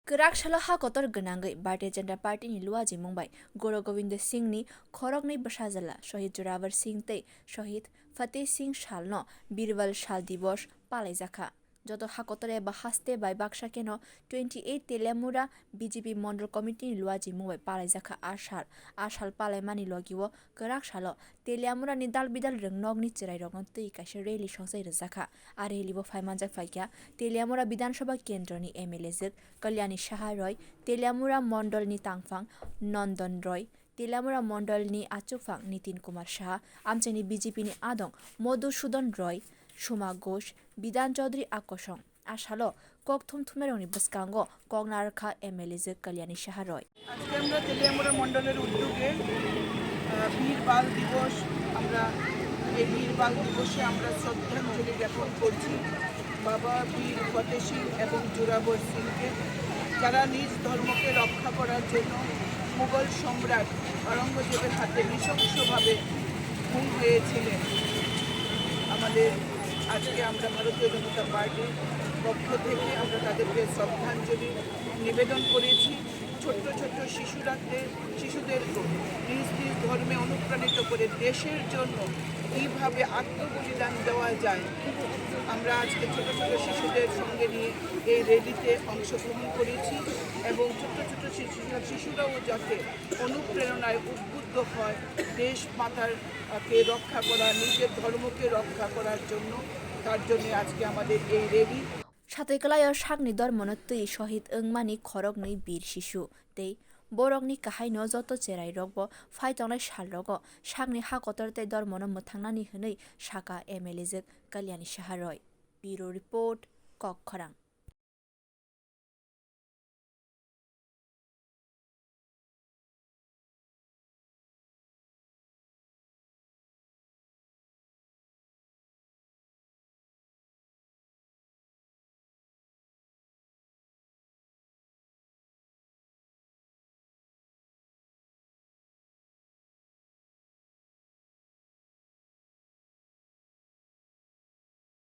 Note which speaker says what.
Speaker 1: kwrak salo ha kotor gnangai Bharatiya Janata Party ni luaji mumbai Goro Govind Singh ni khorok ni basajala Shahid Joravar Singh tei Shahid Fateh Singh Shalno Bir Bal Shal Dibas palai jakha Joto ha kotor eba haste by baksha keno 28 Teliamura BJP mondal committee ni luaji mumbai palai jakha ashal palai mani logiwo kwrak salo Teliamura ni dal bidal rengnog ni chirai rogon tei kaisa rally songsai rjakha rally bo phai manjak faikya Teliamura bidhansabha kendra ni MLA juk Kalyani saha roy Teliamura mondal ni tangphang Nandan roy Teliamura mondal ni achugphang Nitin kumar saha amchani BJP ni adong Madhu sudhan roy Suman ghosh Bidhan Chaudhary akosong ashalo kok thumthumeroni baskango kognarkha MLA juk Kalyani saha roy
Speaker 2: আজকে আমরা তেলিয়ামুড়া মণ্ডলের উদ্যোগে বীর বাল দিবস আমরা এই বীর বাল দিবসে আমরা শ্রদ্ধাঞ্জলি জ্ঞাপন করছি বাবা বীর ফতেহ সিং এবং জোরাবর সিংকে যারা নিজ ধর্মকে রক্ষা করার জন্য মুঘল সম্রাট আওরঙ্গজেবের হাতে নৃশংসভাবে খুন হয়েছিলেন। আমাদের আজকে আমরা ভারতীয় জনতা পার্টির পক্ষ থেকে আমরা তাদেরকে শ্রদ্ধাঞ্জলি নিবেদন করেছি। ছোট্ট ছোট্ট শিশুদেরকে নিজ নিজ ধর্মে অনুপ্রাণিত করে দেশের জন্য কীভাবে আত্মবলিদান দেওয়া যায় আমরা আজকে ছোট ছোট শিশুদের সঙ্গে নিয়ে এই র্যালিতে অংশগ্রহণ করেছি এবং ছোট্ট ছোট শিশুরাও যাতে অনুপ্রেরণায় উদ্বুদ্ধ হয় দেশ মাতারকে রক্ষা করা নিজের ধর্মকে রক্ষা করার জন্য তার জন্য আজকে আমাদের এই rally
Speaker 1: Sathaikalaya sakni dormono tui shahid wngmani khorokni bir shishu tei borokni kahai no joto cherai rokbo phai tongnai sal rogo sakni ha kotor tei dormono mwthangnani hwnwi saka MLA juk Kalyani saha roy. Bureau report Kokkhorang.